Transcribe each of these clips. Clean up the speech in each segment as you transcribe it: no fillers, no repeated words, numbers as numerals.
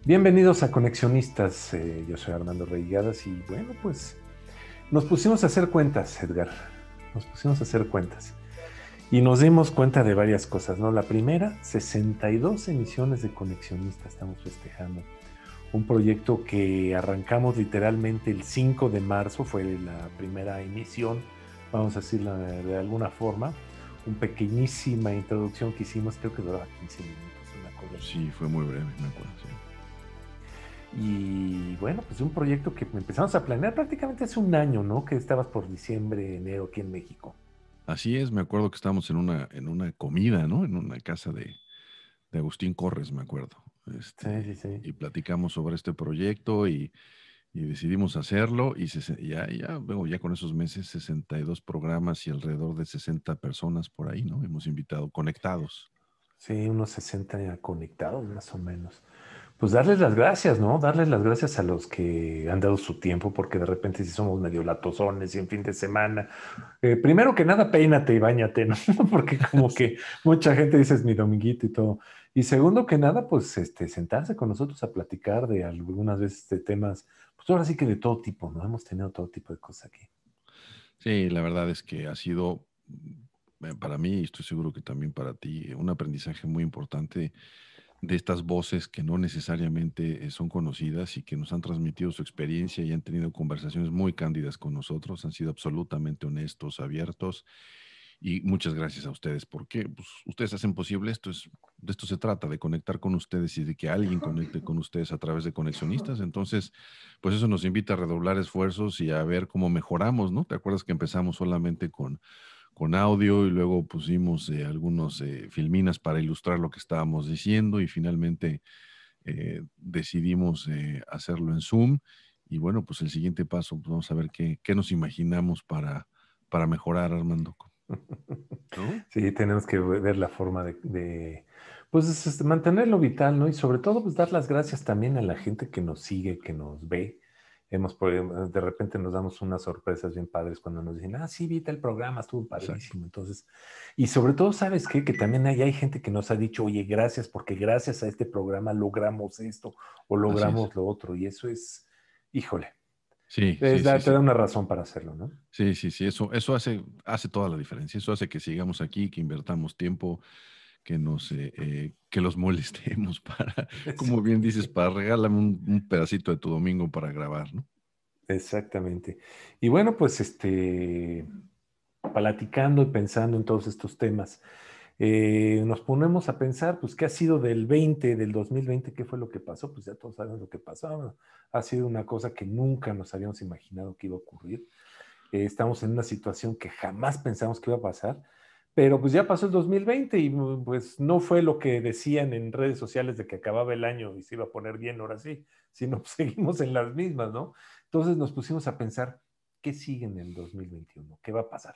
Bienvenidos a Conexionistas. Yo soy Armando Reigadas y bueno, pues nos pusimos a hacer cuentas, Edgar. Nos pusimos a hacer cuentas y nos dimos cuenta de varias cosas, ¿no? La primera, 62 emisiones de Conexionistas estamos festejando. Un proyecto que arrancamos literalmente el 5 de marzo, fue la primera emisión, vamos a decirlo de alguna forma. Una pequeñísima introducción que hicimos, creo que duraba 15 minutos, una cosa así. Sí, fue muy breve, me acuerdo, sí. Y bueno, pues un proyecto que empezamos a planear prácticamente hace un año, ¿no? Que estabas por diciembre, enero aquí en México. Así es, me acuerdo que estábamos en una comida, ¿no? En una casa de Agustín Corres, me acuerdo. Sí, sí, sí. Y platicamos sobre este proyecto y decidimos hacerlo y luego ya con esos meses, 62 programas y alrededor de 60 personas por ahí, ¿no? Hemos invitado conectados. Sí, unos 60 ya conectados más o menos. Pues darles las gracias, ¿no? Darles las gracias a los que han dado su tiempo, porque de repente sí somos medio latosones y en fin de semana. Primero que nada, peínate y báñate, ¿no? Porque como que mucha gente dice es mi dominguito y todo. Y segundo que nada, pues sentarse con nosotros a platicar de algunas veces de temas, pues ahora sí que de todo tipo, ¿no? Hemos tenido todo tipo de cosas aquí. Sí, la verdad es que ha sido para mí, y estoy seguro que también para ti, un aprendizaje muy importante de estas voces que no necesariamente son conocidas y que nos han transmitido su experiencia y han tenido conversaciones muy cándidas con nosotros, han sido absolutamente honestos, abiertos y muchas gracias a ustedes porque pues, ustedes hacen posible esto, de esto se trata, de conectar con ustedes y de que alguien conecte con ustedes a través de conexionistas. Entonces, pues eso nos invita a redoblar esfuerzos y a ver cómo mejoramos, ¿no? ¿Te acuerdas que empezamos solamente con audio y luego pusimos algunos filminas para ilustrar lo que estábamos diciendo y finalmente decidimos hacerlo en Zoom? Y bueno, pues el siguiente paso, pues vamos a ver qué nos imaginamos para mejorar, Armando, ¿no? Sí, tenemos que ver la forma pues, mantenerlo vital, ¿no? Y sobre todo, pues, dar las gracias también a la gente que nos sigue, que nos ve. De repente nos damos unas sorpresas bien padres cuando nos dicen, ah, sí, viste el programa, estuvo Exacto. padrísimo. Entonces, y sobre todo, ¿sabes qué? Que también hay gente que nos ha dicho, oye, gracias, porque gracias a este programa logramos esto o Así es. logramos lo otro. Y eso es, híjole, Sí, sí, sí, te sí. da una razón para hacerlo, ¿no? Sí, sí, sí, eso hace toda la diferencia. Eso hace que sigamos aquí, que invertamos tiempo, que los molestemos para, como bien dices, para regálame un pedacito de tu domingo para grabar, ¿no? Exactamente. Y bueno, pues platicando y pensando en todos estos temas, nos ponemos a pensar, pues, ¿qué ha sido del 2020? ¿Qué fue lo que pasó? Pues ya todos saben lo que pasó. Ha sido una cosa que nunca nos habíamos imaginado que iba a ocurrir. Estamos en una situación que jamás pensamos que iba a pasar, pero pues ya pasó el 2020 y pues no fue lo que decían en redes sociales de que acababa el año y se iba a poner bien ahora sí, sino pues, seguimos en las mismas, ¿no? Entonces nos pusimos a pensar, ¿qué sigue en el 2021? ¿Qué va a pasar?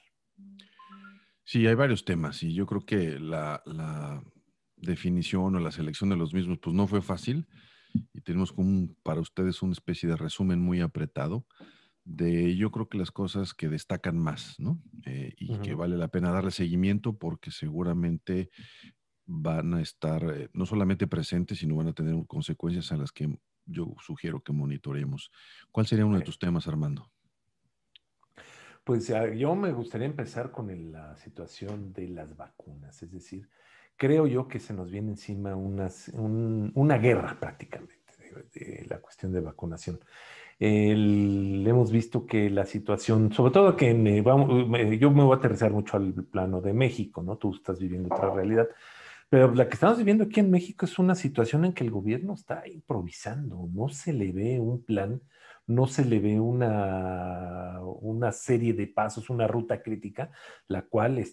Sí, hay varios temas y yo creo que la definición o la selección de los mismos, pues no fue fácil y tenemos como para ustedes una especie de resumen muy apretado de yo creo que las cosas que destacan más, ¿no? Y que Ujú. vale la pena darle seguimiento porque seguramente van a estar no solamente presentes, sino van a tener consecuencias a las que yo sugiero que monitoremos. ¿Cuál sería uno de Ok. tus temas, Armando? Pues yo me gustaría empezar con la situación de las vacunas, es decir, creo yo que se nos viene encima una guerra prácticamente de la cuestión de vacunación. Hemos visto que la situación, sobre todo que yo me voy a aterrizar mucho al plano de México, ¿no? Tú estás viviendo otra realidad, pero la que estamos viviendo aquí en México es una situación en que el gobierno está improvisando, no se le ve un plan, no se le ve una serie de pasos, una ruta crítica, la cual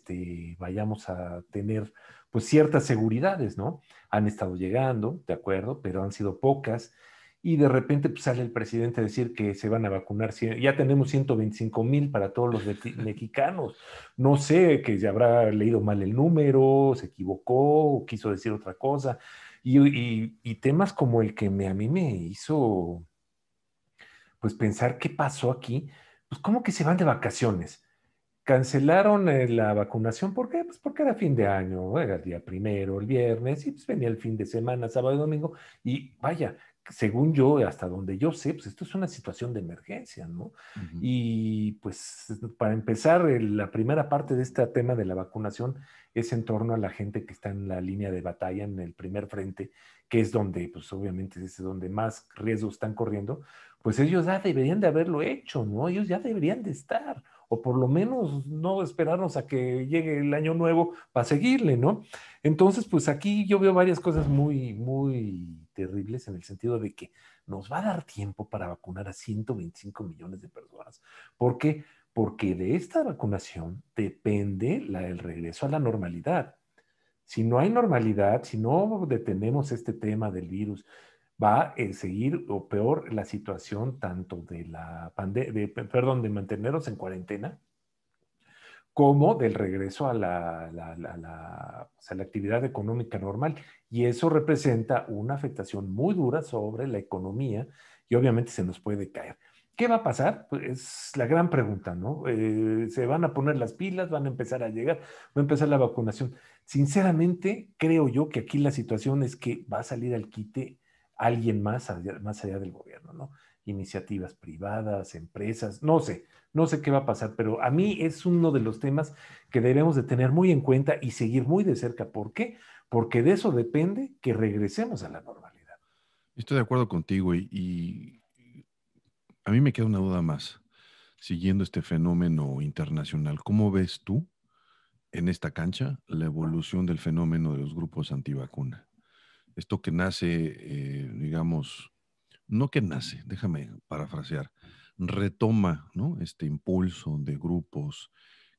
vayamos a tener pues ciertas seguridades, ¿no? Han estado llegando, de acuerdo, pero han sido pocas. Y de repente pues, sale el presidente a decir que se van a vacunar, ya tenemos 125,000 para todos los mexicanos. No sé, que se habrá leído mal el número, se equivocó o quiso decir otra cosa. Y temas como el que a mí me hizo pues pensar qué pasó aquí, pues cómo que se van de vacaciones. Cancelaron la vacunación, ¿por qué? Pues porque era fin de año, era el día primero, el viernes, y pues venía el fin de semana, sábado y domingo, y vaya, según yo, hasta donde yo sé, pues esto es una situación de emergencia, ¿no? Ujú. Y pues para empezar, la primera parte de este tema de la vacunación es en torno a la gente que está en la línea de batalla, en el primer frente, que es donde, pues obviamente es donde más riesgos están corriendo, pues ellos ya deberían de haberlo hecho, ¿no? Ellos ya deberían de estar, o por lo menos no esperarnos a que llegue el año nuevo para seguirle, ¿no? Entonces, pues aquí yo veo varias cosas muy, muy terribles en el sentido de que nos va a dar tiempo para vacunar a 125 millones de personas. ¿Por qué? Porque de esta vacunación depende el regreso a la normalidad. Si no hay normalidad, si no detenemos este tema del virus, va a seguir o peor la situación tanto de la pandemia, perdón, de mantenernos en cuarentena, como del regreso a pues, a la actividad económica normal. Y eso representa una afectación muy dura sobre la economía y obviamente se nos puede caer. ¿Qué va a pasar? Pues es la gran pregunta, ¿no? ¿Se van a poner las pilas? ¿Van a empezar a llegar? ¿Va a empezar la vacunación? Sinceramente, creo yo que aquí la situación es que va a salir al quite alguien más allá del gobierno, ¿no? Iniciativas privadas, empresas, no sé, no sé qué va a pasar, pero a mí es uno de los temas que debemos de tener muy en cuenta y seguir muy de cerca. ¿Por qué? Porque de eso depende que regresemos a la normalidad. Estoy de acuerdo contigo y a mí me queda una duda más, siguiendo este fenómeno internacional. ¿Cómo ves tú en esta cancha la evolución del fenómeno de los grupos antivacuna? Esto que nace, digamos, no que nace, déjame parafrasear, retoma, ¿no? Este impulso de grupos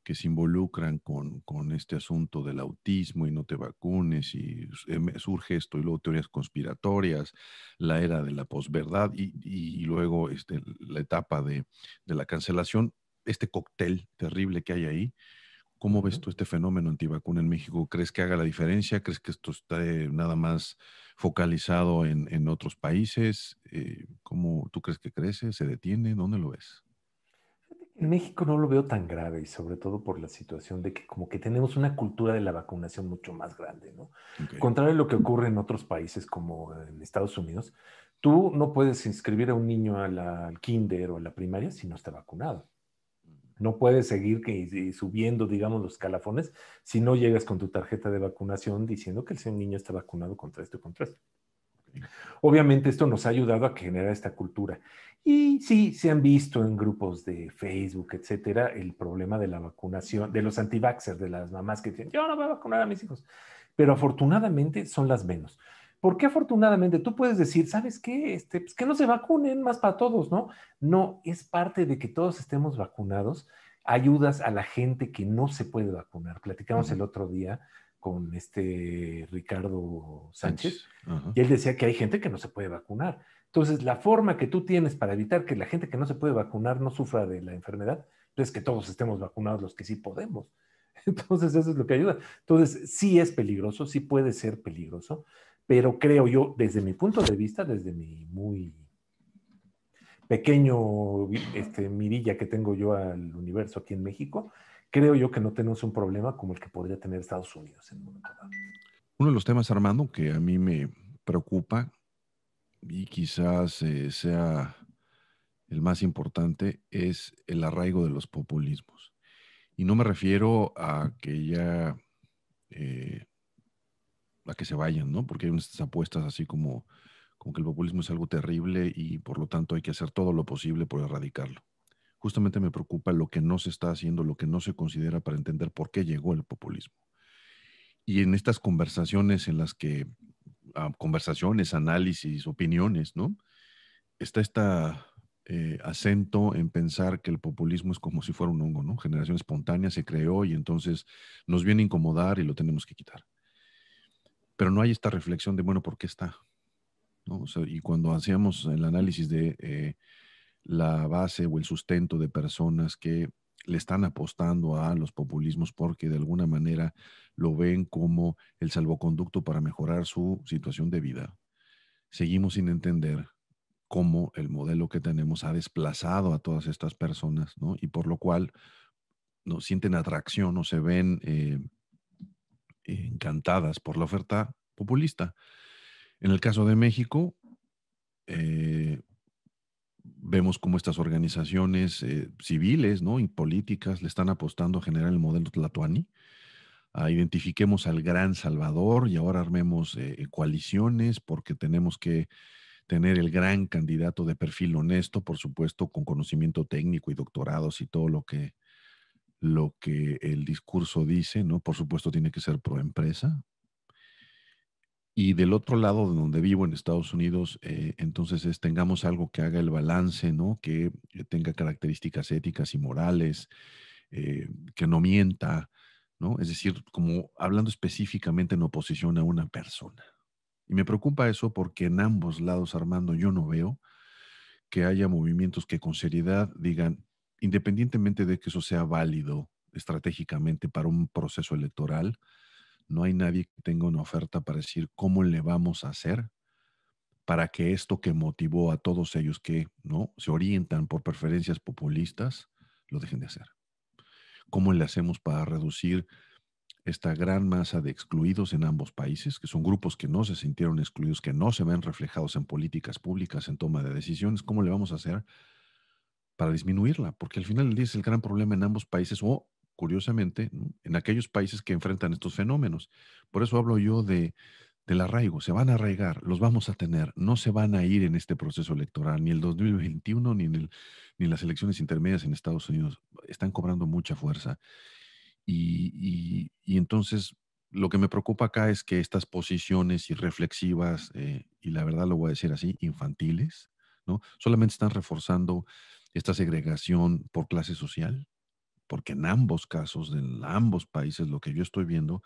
que se involucran con este asunto del autismo y no te vacunes y surge esto y luego teorías conspiratorias, la era de la posverdad y luego la etapa de la cancelación, este cóctel terrible que hay ahí. ¿Cómo ves Ujú. tú este fenómeno antivacuna en México? ¿Crees que haga la diferencia? ¿Crees que esto está nada más focalizado en otros países? ¿Cómo tú crees que crece? ¿Se detiene? ¿Dónde lo ves? En México no lo veo tan grave y sobre todo por la situación de que como que tenemos una cultura de la vacunación mucho más grande, ¿no? Ok. Contrario a lo que ocurre en otros países como en Estados Unidos, tú no puedes inscribir a un niño al kinder o a la primaria si no está vacunado. No puedes seguir subiendo, digamos, los escalafones si no llegas con tu tarjeta de vacunación diciendo que ese niño está vacunado contra esto y contra esto. Ok. Obviamente esto nos ha ayudado a generar esta cultura. Y sí, se han visto en grupos de Facebook, etcétera, el problema de la vacunación, de los anti-vaxxers, de las mamás que dicen, yo no voy a vacunar a mis hijos. Pero afortunadamente son las menos. ¿Por qué afortunadamente? Tú puedes decir, ¿sabes qué? Pues que no se vacunen más para todos, ¿no? No, es parte de que todos estemos vacunados. Ayudas a la gente que no se puede vacunar. Platicamos Ujú. el otro día con este Ricardo Sánchez Sánchez. Ajá. y él decía que hay gente que no se puede vacunar. Entonces, la forma que tú tienes para evitar que la gente que no se puede vacunar no sufra de la enfermedad, es que todos estemos vacunados los que sí podemos. Entonces, eso es lo que ayuda. Entonces, sí es peligroso, sí puede ser peligroso, pero creo yo, desde mi punto de vista, desde mi muy pequeño mirilla que tengo yo al universo aquí en México, creo yo que no tenemos un problema como el que podría tener Estados Unidos en un momento dado. Uno de los temas, Armando, que a mí me preocupa y quizás sea el más importante es el arraigo de los populismos. Y no me refiero a que ya eh, a que se vayan, ¿no? Porque hay unas apuestas así como que el populismo es algo terrible y por lo tanto hay que hacer todo lo posible por erradicarlo. Justamente me preocupa lo que no se está haciendo, lo que no se considera para entender por qué llegó el populismo. Y en estas conversaciones en las que, conversaciones, análisis, opiniones, ¿no? Está esta acento en pensar que el populismo es como si fuera un hongo, ¿no? Generación espontánea se creó y entonces nos viene a incomodar y lo tenemos que quitar. Pero no hay esta reflexión de, bueno, ¿por qué está? ¿No? O sea, y cuando hacíamos el análisis de la base o el sustento de personas que le están apostando a los populismos porque de alguna manera lo ven como el salvoconducto para mejorar su situación de vida, seguimos sin entender cómo el modelo que tenemos ha desplazado a todas estas personas, ¿no? Y por lo cual no sienten atracción o se ven encantadas por la oferta populista. En el caso de México, eh, vemos cómo estas organizaciones civiles, ¿no? Y políticas le están apostando a generar el modelo Tlatoani. Identifiquemos al gran Salvador y ahora armemos coaliciones porque tenemos que tener el gran candidato de perfil honesto, por supuesto, con conocimiento técnico y doctorados y todo lo que el discurso dice, ¿no? Por supuesto, tiene que ser pro empresa. Y del otro lado, de donde vivo en Estados Unidos, entonces tengamos algo que haga el balance, ¿no? Que tenga características éticas y morales, que no mienta, ¿no? Es decir, como hablando específicamente en oposición a una persona. Y me preocupa eso porque en ambos lados, Armando, yo no veo que haya movimientos que con seriedad digan, independientemente de que eso sea válido estratégicamente para un proceso electoral, no hay nadie que tenga una oferta para decir cómo le vamos a hacer para que esto que motivó a todos ellos que no se orientan por preferencias populistas lo dejen de hacer. ¿Cómo le hacemos para reducir esta gran masa de excluidos en ambos países, que son grupos que no se sintieron excluidos, que no se ven reflejados en políticas públicas, en toma de decisiones? ¿Cómo le vamos a hacer para disminuirla? Porque al final del día es el gran problema en ambos países o, curiosamente, ¿no? En aquellos países que enfrentan estos fenómenos. Por eso hablo yo del arraigo. Se van a arraigar, los vamos a tener, no se van a ir en este proceso electoral, ni el 2021, ni en las elecciones intermedias en Estados Unidos. Están cobrando mucha fuerza. Y entonces lo que me preocupa acá es que estas posiciones irreflexivas, y la verdad lo voy a decir así, infantiles, ¿no? Solamente están reforzando esta segregación por clase social, porque en ambos casos, en ambos países, lo que yo estoy viendo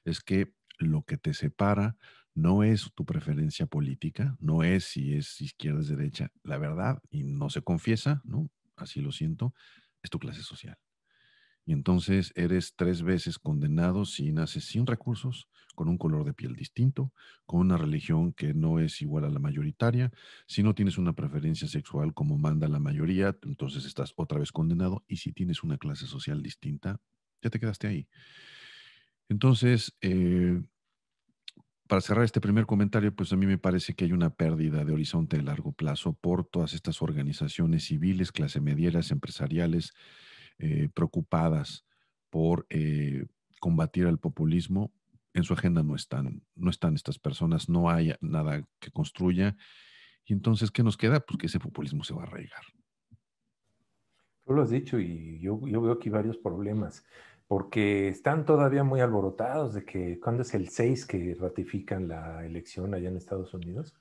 es que lo que te separa no es tu preferencia política, no es si es izquierda o derecha, la verdad, y no se confiesa, ¿no? Así lo siento, es tu clase social. Y entonces eres 3 veces condenado si naces sin recursos, con un color de piel distinto, con una religión que no es igual a la mayoritaria. Si no tienes una preferencia sexual como manda la mayoría, entonces estás otra vez condenado. Y si tienes una clase social distinta, ya te quedaste ahí. Entonces, para cerrar este primer comentario, pues a mí me parece que hay una pérdida de horizonte de largo plazo por todas estas organizaciones civiles, clase medieras, empresariales, preocupadas por combatir al populismo. En su agenda no están estas personas, no hay nada que construya. Y entonces, ¿qué nos queda? Pues que ese populismo se va a arraigar. Tú lo has dicho y yo veo aquí varios problemas, porque están todavía muy alborotados de que cuando es el 6 que ratifican la elección allá en Estados Unidos.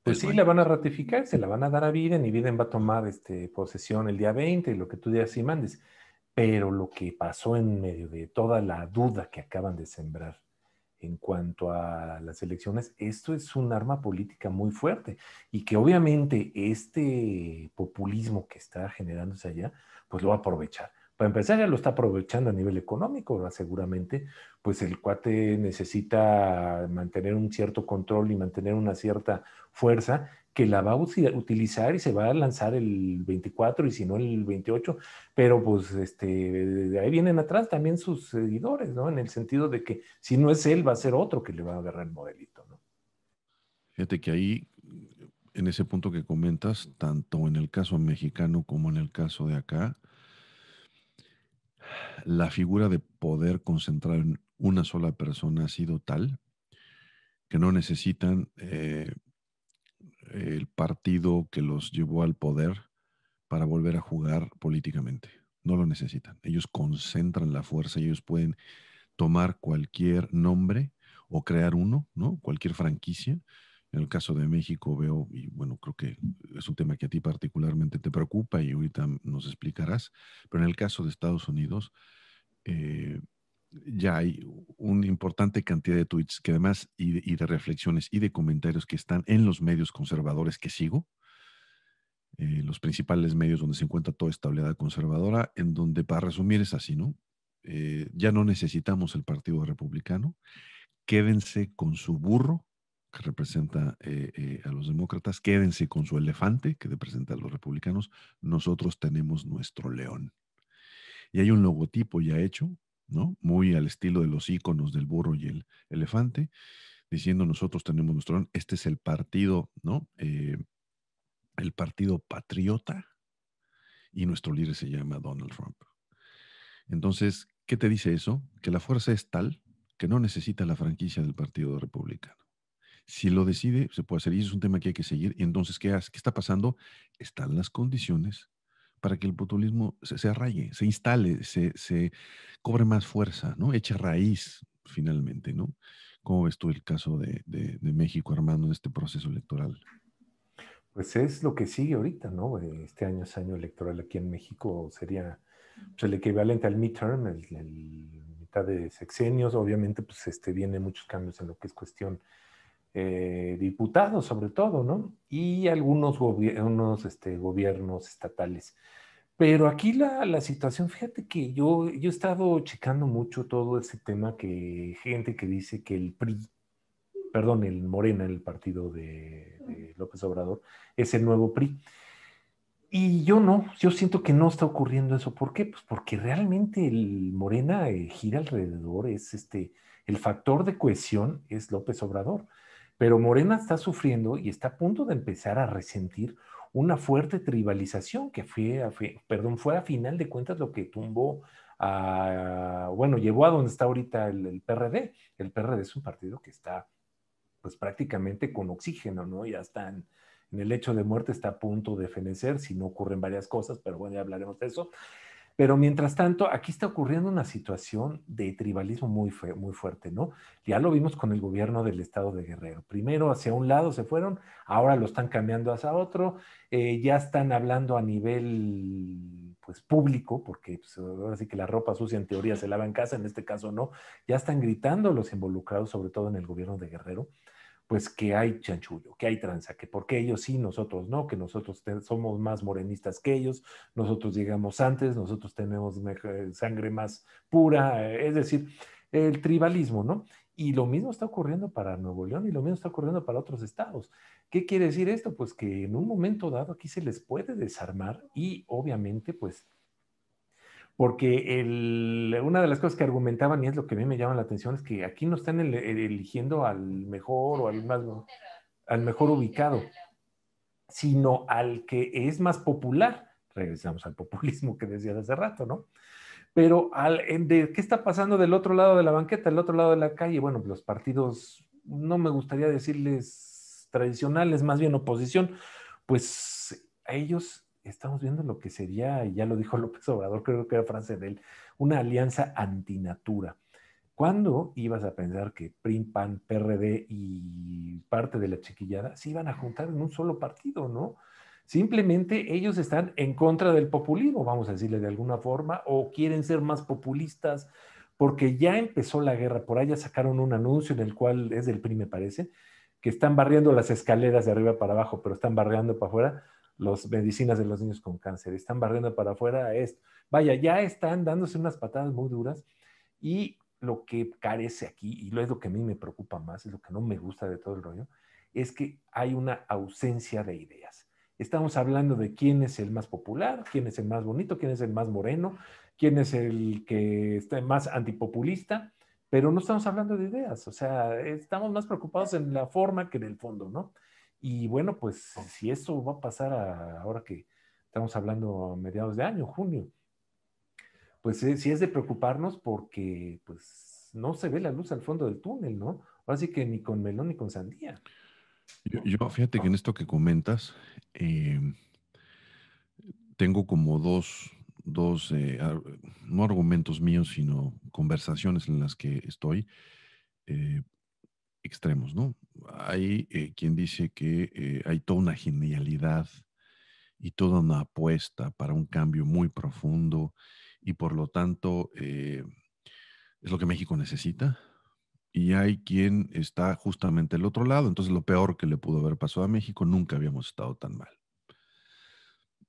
Pues Es sí, la mayo. van a ratificar, se la van a dar a Biden y Biden va a tomar posesión el día 20 lo que tú digas y mandes. Pero lo que pasó en medio de toda la duda que acaban de sembrar en cuanto a las elecciones, esto es un arma política muy fuerte y que obviamente este populismo que está generándose allá, pues lo va a aprovechar. Para empezar, ya lo está aprovechando a nivel económico, ¿verdad? Seguramente, pues el cuate necesita mantener un cierto control y mantener una cierta fuerza que la va a utilizar y se va a lanzar el 24 y si no el 28, pero pues de ahí vienen atrás también sus seguidores, ¿no? En el sentido de que si no es él, va a ser otro que le va a agarrar el modelito, ¿no? Fíjate que ahí, en ese punto que comentas, tanto en el caso mexicano como en el caso de acá, la figura de poder concentrar en una sola persona ha sido tal que no necesitan el partido que los llevó al poder para volver a jugar políticamente. No lo necesitan. Ellos concentran la fuerza, ellos pueden tomar cualquier nombre o crear uno, ¿no? Cualquier franquicia. En el caso de México veo, y bueno, creo que es un tema que a ti particularmente te preocupa y ahorita nos explicarás, pero en el caso de Estados Unidos, eh, ya hay una importante cantidad de tweets que además y de reflexiones y de comentarios que están en los medios conservadores que sigo, los principales medios donde se encuentra toda esta oleada conservadora, en donde, para resumir, es así, ¿no? Ya no necesitamos el Partido Republicano, quédense con su burro, que representa a los demócratas, quédense con su elefante, que representa a los republicanos, nosotros tenemos nuestro león. Y hay un logotipo ya hecho, ¿no? Muy al estilo de los íconos del burro y el elefante, diciendo nosotros tenemos nuestro león, este es el partido, ¿no? el Partido Patriota y nuestro líder se llama Donald Trump. Entonces, ¿qué te dice eso? Que la fuerza es tal que no necesita la franquicia del Partido Republicano. Si lo decide, se puede hacer, y eso es un tema que hay que seguir. Y entonces, ¿qué hace? ¿Qué está pasando? Están las condiciones para que el populismo se arraigue, se instale, se cobre más fuerza, ¿no? Eche raíz, finalmente, ¿no? ¿Cómo ves tú el caso de México, Armando, en este proceso electoral? Pues es lo que sigue ahorita, ¿no? Este año es año electoral aquí en México, sería pues, el equivalente al midterm, el mitad de sexenios. Obviamente, pues viene muchos cambios en lo que es cuestión diputados, sobre todo, ¿no? Y algunos gobiernos estatales. Pero aquí la situación, fíjate que yo he estado checando mucho todo ese tema que gente que dice que el PRI, perdón, el Morena, el partido de López Obrador, es el nuevo PRI. Y yo no, yo siento que no está ocurriendo eso. ¿Por qué? Pues porque realmente el Morena gira alrededor, el factor de cohesión es López Obrador. Pero Morena está sufriendo y está a punto de empezar a resentir una fuerte tribalización que fue a final de cuentas lo que tumbó bueno, llevó a donde está ahorita el PRD. El PRD es un partido que está pues prácticamente con oxígeno, ¿no? Ya están en el lecho de muerte, está a punto de fenecer si no ocurren varias cosas, pero bueno, ya hablaremos de eso. Pero mientras tanto, aquí está ocurriendo una situación de tribalismo muy fuerte, ¿no? Ya lo vimos con el gobierno del estado de Guerrero. Primero hacia un lado se fueron, ahora lo están cambiando hacia otro, ya están hablando a nivel, pues, público, porque pues, ahora sí que la ropa sucia en teoría se lava en casa, en este caso no, ya están gritando los involucrados, sobre todo en el gobierno de Guerrero, pues que hay chanchullo, que hay tranza, que porque ellos sí, nosotros no, que nosotros somos más morenistas que ellos, nosotros llegamos antes, nosotros tenemos sangre más pura, es decir, el tribalismo, ¿no? Y lo mismo está ocurriendo para Nuevo León y lo mismo está ocurriendo para otros estados. ¿Qué quiere decir esto? Pues que en un momento dado aquí se les puede desarmar y obviamente pues porque una de las cosas que argumentaban, y es lo que a mí me llama la atención, es que aquí no están eligiendo al mejor o al mejor ubicado, sino al que es más popular. Regresamos al populismo que decías hace rato, ¿no? Pero ¿qué está pasando del otro lado de la banqueta, del otro lado de la calle? Bueno, los partidos, no me gustaría decirles tradicionales, más bien oposición, pues a ellos estamos viendo lo que sería, y ya lo dijo López Obrador, creo que era frase de él, una alianza antinatura. ¿Cuándo ibas a pensar que PRI, PAN, PRD y parte de la chiquillada se iban a juntar en un solo partido, ¿no? Simplemente ellos están en contra del populismo, vamos a decirle de alguna forma, o quieren ser más populistas, porque ya empezó la guerra. Por allá sacaron un anuncio en el cual es del PRI, me parece, que están barriendo las escaleras de arriba para abajo, pero están barriendo para afuera las medicinas de los niños con cáncer, están barriendo para afuera esto. Vaya, ya están dándose unas patadas muy duras y lo que carece aquí, y es lo que a mí me preocupa más, es lo que no me gusta de todo el rollo, es que hay una ausencia de ideas. Estamos hablando de quién es el más popular, quién es el más bonito, quién es el más moreno, quién es el que está más antipopulista, pero no estamos hablando de ideas, o sea, estamos más preocupados en la forma que en el fondo, ¿no? Y bueno, pues si esto va a pasar ahora que estamos hablando a mediados de año, junio, pues sí es de preocuparnos porque pues no se ve la luz al fondo del túnel, ¿no? Ahora sí que ni con melón ni con sandía. Fíjate que en esto que comentas, eh, tengo como no argumentos míos, sino conversaciones en las que estoy eh, extremos, ¿no? Hay quien dice que hay toda una genialidad y toda una apuesta para un cambio muy profundo y por lo tanto es lo que México necesita. Y hay quien está justamente al otro lado. Entonces, lo peor que le pudo haber pasado a México, nunca habíamos estado tan mal.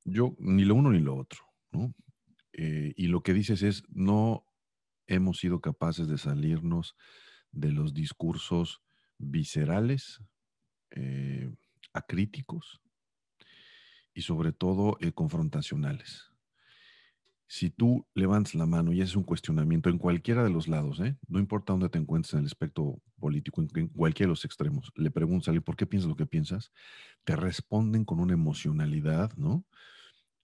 Yo, ni lo uno ni lo otro, ¿no? Y lo que dices es, no hemos sido capaces de salirnos de los discursos viscerales, eh, acríticos y sobre todo confrontacionales. Si tú levantas la mano y haces un cuestionamiento en cualquiera de los lados, ¿eh? No importa dónde te encuentres en el espectro político, en cualquiera de los extremos, le preguntas a alguien por qué piensas lo que piensas, te responden con una emocionalidad, ¿no?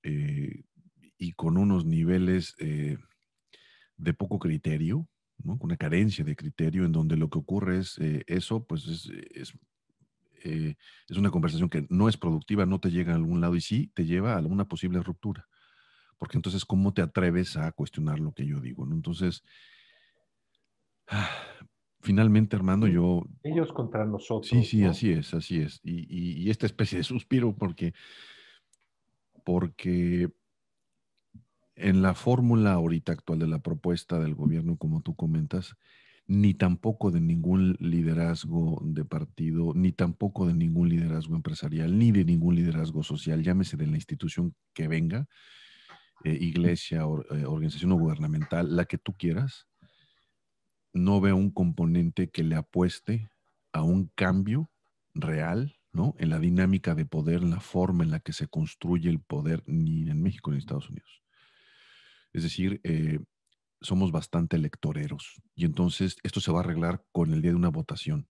Eh, y con unos niveles de poco criterio, ¿no? Con una carencia de criterio, en donde lo que ocurre es eso, pues eh, es una conversación que no es productiva, no te llega a algún lado y sí te lleva a una posible ruptura. Porque entonces, ¿cómo te atreves a cuestionar lo que yo digo? ¿No? Entonces, ah, finalmente, Armando, Sí, yo, ellos contra sí, nosotros, sí, ¿no? así es, así es. Y esta especie de suspiro, porque en la fórmula ahorita actual de la propuesta del gobierno, como tú comentas, ni tampoco de ningún liderazgo de partido, ni tampoco de ningún liderazgo empresarial, ni de ningún liderazgo social, llámese de la institución que venga, iglesia, organización gubernamental, la que tú quieras, no veo un componente que le apueste a un cambio real, ¿no? En la dinámica de poder, en la forma en la que se construye el poder, ni en México ni en Estados Unidos. Es decir, somos bastante electoreros y entonces esto se va a arreglar con el día de una votación.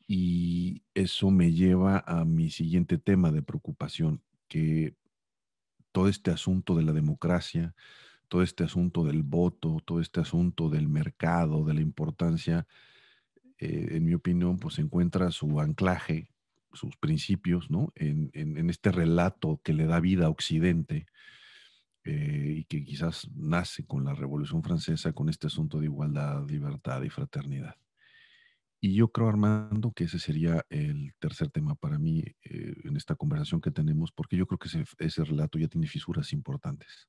Y eso me lleva a mi siguiente tema de preocupación, que todo este asunto de la democracia, todo este asunto del voto, todo este asunto del mercado, de la importancia, en mi opinión, pues encuentra su anclaje, sus principios, ¿no? En este relato que le da vida a Occidente, y que quizás nace con la Revolución Francesa, con este asunto de igualdad, libertad y fraternidad. Y yo creo, Armando, que ese sería el tercer tema para mí, en esta conversación que tenemos, porque yo creo que ese relato ya tiene fisuras importantes.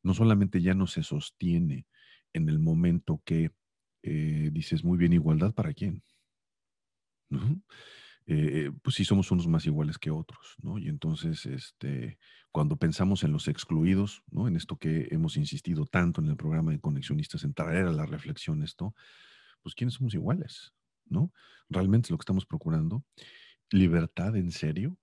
No solamente ya no se sostiene en el momento que dices, muy bien, igualdad para quién, ¿no? Pues sí somos unos más iguales que otros, ¿no? Y entonces, cuando pensamos en los excluidos, ¿no? En esto que hemos insistido tanto en el programa de Conexionistas, en traer a la reflexión esto, pues ¿quiénes somos iguales? ¿No? Realmente es lo que estamos procurando. Libertad en serio.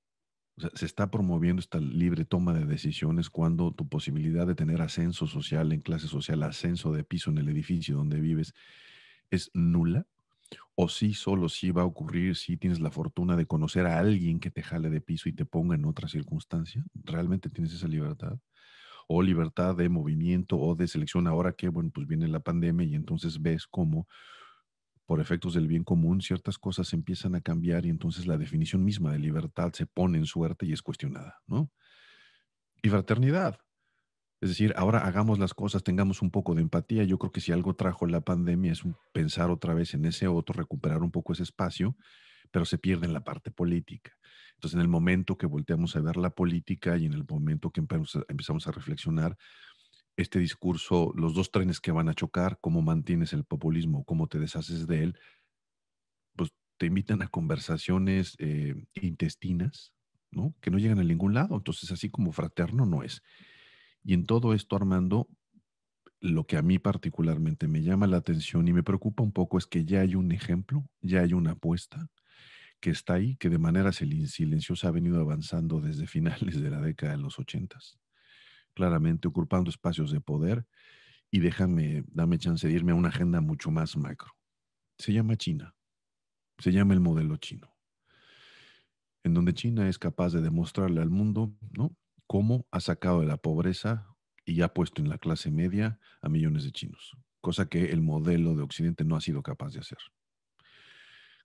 O sea, se está promoviendo esta libre toma de decisiones cuando tu posibilidad de tener ascenso social en clase social, ascenso de piso en el edificio donde vives, es nula. O sí, solo sí va a ocurrir si tienes la fortuna de conocer a alguien que te jale de piso y te ponga en otra circunstancia. ¿Realmente tienes esa libertad? O libertad de movimiento o de selección. Ahora que, bueno, pues viene la pandemia y entonces ves cómo, por efectos del bien común, ciertas cosas empiezan a cambiar y entonces la definición misma de libertad se pone en suerte y es cuestionada, ¿no? Y fraternidad. Es decir, ahora hagamos las cosas, tengamos un poco de empatía. Yo creo que si algo trajo la pandemia es pensar otra vez en ese otro, recuperar un poco ese espacio, pero se pierde en la parte política. Entonces, en el momento que volteamos a ver la política y en el momento que empezamos a reflexionar, este discurso, los dos trenes que van a chocar, cómo mantienes el populismo, cómo te deshaces de él, pues te invitan a conversaciones intestinas, ¿no? Que no llegan a ningún lado. Entonces, así como fraterno no es. Y en todo esto, Armando, lo que a mí particularmente me llama la atención y me preocupa un poco es que ya hay un ejemplo, ya hay una apuesta que está ahí, que de manera silenciosa ha venido avanzando desde finales de la década de los ochentas, claramente ocupando espacios de poder. Y dame chance de irme a una agenda mucho más macro. Se llama China, se llama el modelo chino, en donde China es capaz de demostrarle al mundo, ¿no? Cómo ha sacado de la pobreza y ha puesto en la clase media a millones de chinos, cosa que el modelo de Occidente no ha sido capaz de hacer.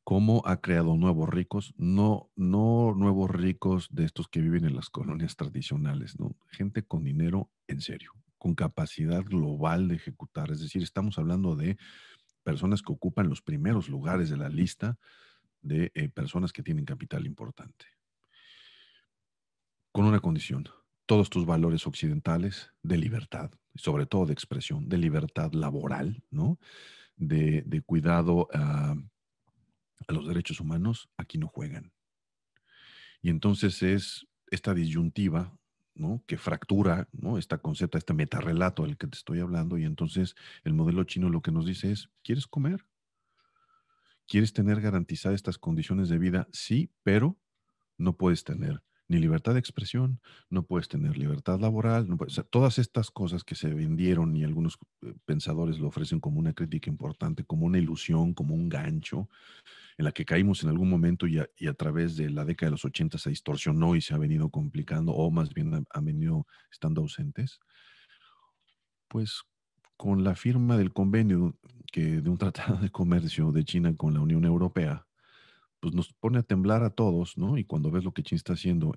Cómo ha creado nuevos ricos, no nuevos ricos de estos que viven en las colonias tradicionales, ¿no? Gente con dinero en serio, con capacidad global de ejecutar. Es decir, estamos hablando de personas que ocupan los primeros lugares de la lista de personas que tienen capital importante. Con una condición, todos tus valores occidentales de libertad, sobre todo de expresión, de libertad laboral, ¿no? De cuidado a los derechos humanos, aquí no juegan. Y entonces es esta disyuntiva, ¿no? Que fractura, ¿no? Este concepto, este metarrelato del que te estoy hablando, y entonces el modelo chino lo que nos dice es, ¿quieres comer? ¿Quieres tener garantizadas estas condiciones de vida? Sí, pero no puedes tener ni libertad de expresión, no puedes tener libertad laboral, o sea, todas estas cosas que se vendieron y algunos pensadores lo ofrecen como una crítica importante, como una ilusión, como un gancho, en la que caímos en algún momento y a través de la década de los 80 se distorsionó y se ha venido complicando, o más bien han venido estando ausentes, pues con la firma del convenio de un tratado de comercio de China con la Unión Europea, pues nos pone a temblar a todos, ¿no? Y cuando ves lo que China está haciendo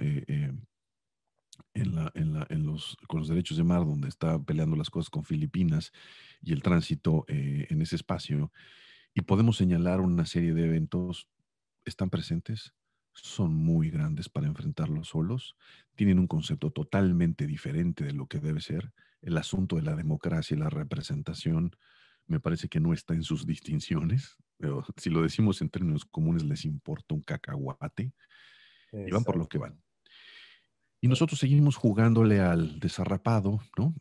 con los derechos de mar, donde está peleando las cosas con Filipinas y el tránsito en ese espacio, y podemos señalar una serie de eventos, están presentes, son muy grandes para enfrentarlos solos, tienen un concepto totalmente diferente de lo que debe ser. El asunto de la democracia y la representación me parece que no está en sus distinciones, pero si lo decimos en términos comunes, les importa un cacahuate y van por lo que Exacto. van. Y nosotros seguimos jugándole al desarrapado, ¿no?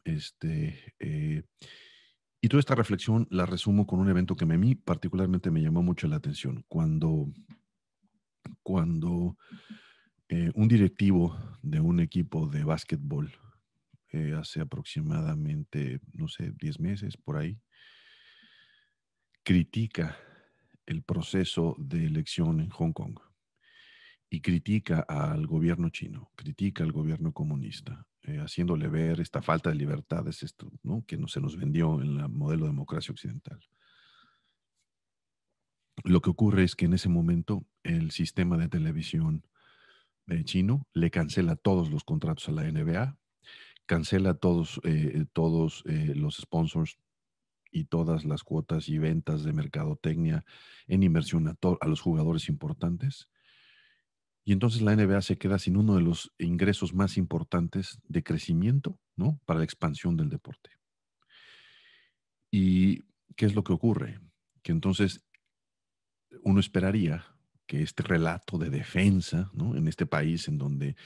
Y toda esta reflexión la resumo con un evento que a mí particularmente me llamó mucho la atención. Cuando un directivo de un equipo de básquetbol, hace aproximadamente, no sé, 10 meses por ahí, critica el proceso de elección en Hong Kong y critica al gobierno chino, critica al gobierno comunista, haciéndole ver esta falta de libertades, esto, ¿no? Que no se nos vendió en el modelo de democracia occidental. Lo que ocurre es que en ese momento el sistema de televisión chino le cancela todos los contratos a la NBA, cancela todos los sponsors y todas las cuotas y ventas de mercadotecnia en inversión a los jugadores importantes. Y entonces la NBA se queda sin uno de los ingresos más importantes de crecimiento, ¿no? Para la expansión del deporte. ¿Y qué es lo que ocurre? Que entonces uno esperaría que este relato de defensa, ¿no? En este país en donde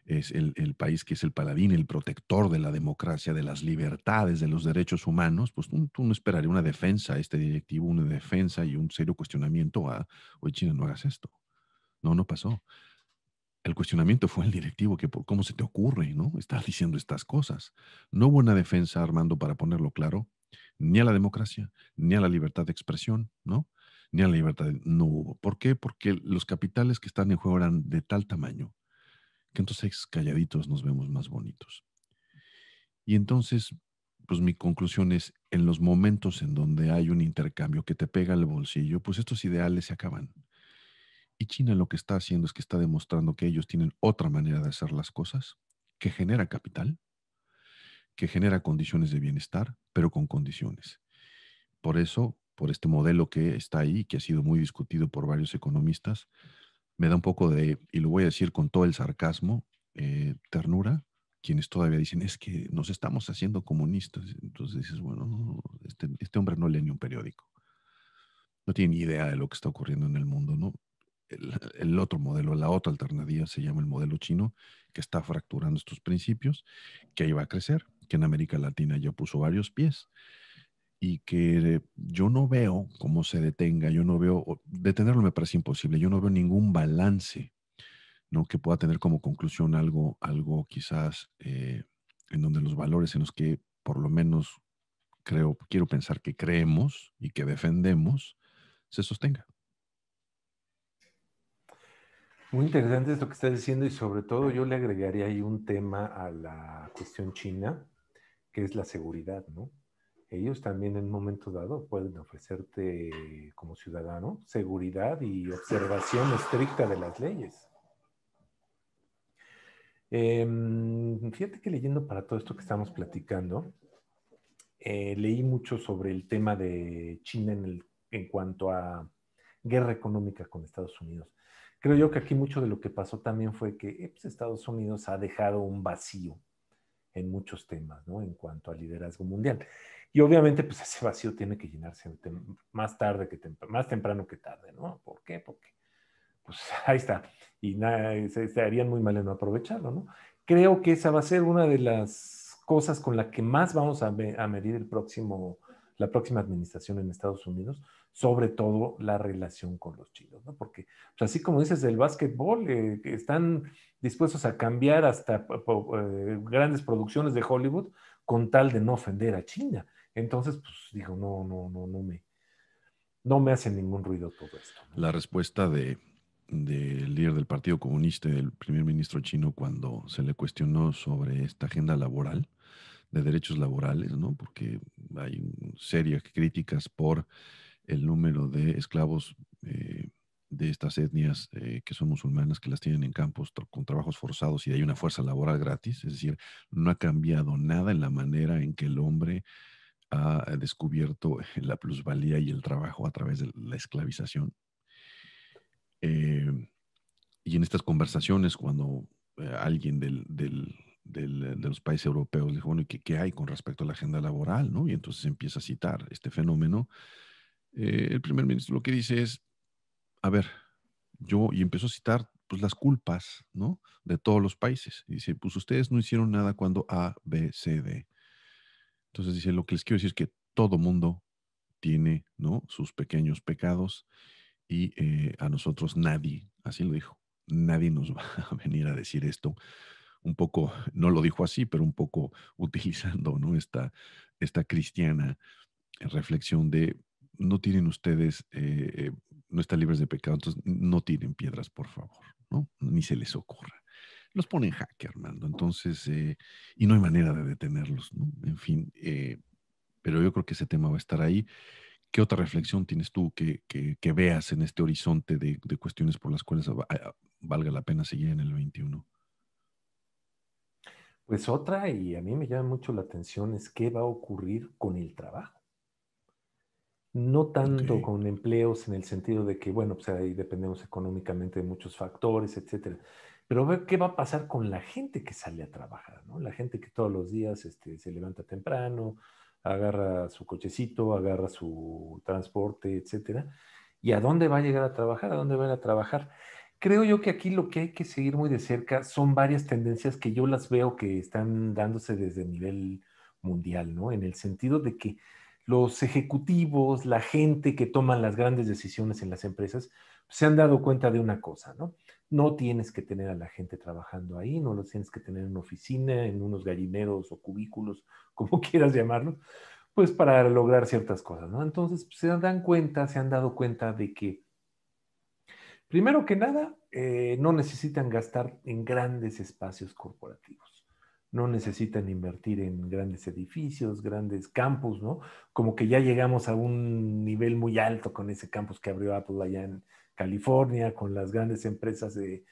es el país que es el paladín, el protector de la democracia, de las libertades, de los derechos humanos, pues tú no esperaría una defensa a este directivo, una defensa y un serio cuestionamiento a, oye, China, no hagas esto. No, no pasó. El cuestionamiento fue el directivo, que cómo se te ocurre, ¿no? Estar diciendo estas cosas. No hubo una defensa, Armando, para ponerlo claro, ni a la democracia, ni a la libertad de expresión, ¿no? Ni a la libertad, no hubo. ¿Por qué? Porque los capitales que están en juego eran de tal tamaño que entonces calladitos nos vemos más bonitos. Y entonces, pues mi conclusión es, en los momentos en donde hay un intercambio que te pega al bolsillo, pues estos ideales se acaban. Y China lo que está haciendo es que está demostrando que ellos tienen otra manera de hacer las cosas, que genera capital, que genera condiciones de bienestar, pero con condiciones. Por eso, por este modelo que está ahí, que ha sido muy discutido por varios economistas, me da un poco de, y lo voy a decir con todo el sarcasmo, ternura, quienes todavía dicen, es que nos estamos haciendo comunistas. Entonces dices, bueno, no, este hombre no lee ni un periódico, no tiene ni idea de lo que está ocurriendo en el mundo, ¿no? El otro modelo, la otra alternativa se llama el modelo chino, que está fracturando estos principios, que ahí va a crecer, que en América Latina ya puso varios pies y que yo no veo cómo se detenga, yo no veo, detenerlo me parece imposible, yo no veo ningún balance, ¿no? Que pueda tener como conclusión algo quizás en donde los valores en los que por lo menos quiero pensar que creemos y que defendemos, se sostenga. Muy interesante esto que estás diciendo y sobre todo yo le agregaría ahí un tema a la cuestión china, que es la seguridad, ¿no? Ellos también en un momento dado pueden ofrecerte como ciudadano seguridad y observación estricta de las leyes. Fíjate que leyendo para todo esto que estamos platicando, leí mucho sobre el tema de China en cuanto a guerra económica con Estados Unidos. Creo yo que aquí mucho de lo que pasó también fue que pues, Estados Unidos ha dejado un vacío en muchos temas, ¿no? En cuanto al liderazgo mundial. Y obviamente, pues ese vacío tiene que llenarse más tarde más temprano que tarde, ¿no? ¿Por qué? Porque, pues ahí está. Y nada, se harían muy mal en no aprovecharlo, ¿no? Creo que esa va a ser una de las cosas con la que más vamos a medir la próxima administración en Estados Unidos, sobre todo la relación con los chinos, ¿no? Porque, pues, así como dices del básquetbol, que están dispuestos a cambiar hasta grandes producciones de Hollywood con tal de no ofender a China. Entonces, pues dijo, no me hace ningún ruido todo esto, ¿no? La respuesta del líder del Partido Comunista y del primer ministro chino cuando se le cuestionó sobre esta agenda laboral, de derechos laborales, ¿no? Porque hay serias críticas por el número de esclavos de estas etnias que son musulmanas, que las tienen en campos con trabajos forzados y hay una fuerza laboral gratis. Es decir, no ha cambiado nada en la manera en que el hombre ha descubierto la plusvalía y el trabajo a través de la esclavización. Eh, y en estas conversaciones, cuando alguien de los países europeos dijo, bueno, ¿y qué hay con respecto a la agenda laboral? ¿No? Y entonces empieza a citar este fenómeno. El primer ministro lo que dice es, a ver, y empezó a citar pues las culpas, ¿no? De todos los países. Y dice, pues ustedes no hicieron nada cuando A, B, C, D. Entonces dice, lo que les quiero decir es que todo mundo tiene, ¿no? Sus pequeños pecados y a nosotros nadie, así lo dijo, nadie nos va a venir a decir esto. Un poco, no lo dijo así, pero un poco utilizando, ¿no? Esta cristiana reflexión de no tienen ustedes, no están libres de pecado, entonces no tiren piedras, por favor, ¿no? Ni se les ocurra. Los pone en jaque, Armando. Entonces, y no hay manera de detenerlos, ¿no? En fin, pero yo creo que ese tema va a estar ahí. ¿Qué otra reflexión tienes tú que veas en este horizonte de cuestiones por las cuales valga la pena seguir en el 21? Pues otra, y a mí me llama mucho la atención, es qué va a ocurrir con el trabajo. No Ok, tanto con empleos en el sentido de que, bueno, pues ahí dependemos económicamente de muchos factores, etcétera. Pero ver qué va a pasar con la gente que sale a trabajar, ¿no? La gente que todos los días se levanta temprano, agarra su cochecito, agarra su transporte, etcétera. ¿Y a dónde va a llegar a trabajar? ¿A dónde va a ir a trabajar? Creo yo que aquí lo que hay que seguir muy de cerca son varias tendencias que yo las veo que están dándose desde el nivel mundial, ¿no? En el sentido de que los ejecutivos, la gente que toman las grandes decisiones en las empresas, se han dado cuenta de una cosa, ¿no? No tienes que tener a la gente trabajando ahí, no los tienes que tener en una oficina, en unos gallineros o cubículos, como quieras llamarlos, pues para lograr ciertas cosas, ¿no? Entonces, pues, se han dado cuenta de que, primero que nada, no necesitan gastar en grandes espacios corporativos. No necesitan invertir en grandes edificios, grandes campus, ¿no? Como que ya llegamos a un nivel muy alto con ese campus que abrió Apple allá en California, con las grandes empresas de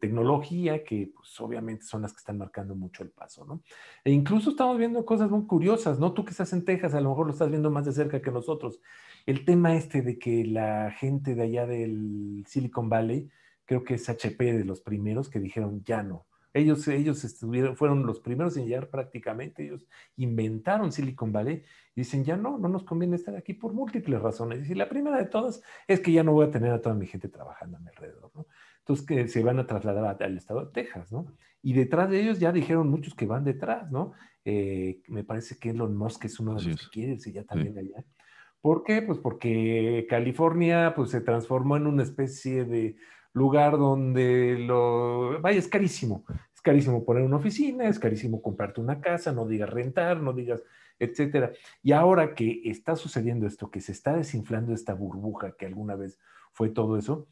tecnología, que pues obviamente son las que están marcando mucho el paso, ¿no? E incluso estamos viendo cosas muy curiosas, ¿no? Tú que estás en Texas, a lo mejor lo estás viendo más de cerca que nosotros. El tema este de que la gente de allá del Silicon Valley, creo que es HP de los primeros que dijeron ya no. Ellos fueron los primeros en llegar prácticamente, ellos inventaron Silicon Valley y dicen ya no nos conviene estar aquí por múltiples razones. Y la primera de todas es que ya no voy a tener a toda mi gente trabajando a mi alrededor, ¿no? Entonces que se van a trasladar al estado de Texas, ¿no? Y detrás de ellos ya dijeron muchos que van detrás, ¿no? Me parece que Elon Musk es uno de así los que es. quiere irse ya Sí, también allá. ¿Por qué? Pues porque California pues, se transformó en una especie de lugar donde vaya, es carísimo poner una oficina, es carísimo comprarte una casa, no digas rentar, no digas, etcétera. Y ahora que está sucediendo esto, que se está desinflando esta burbuja que alguna vez fue todo eso,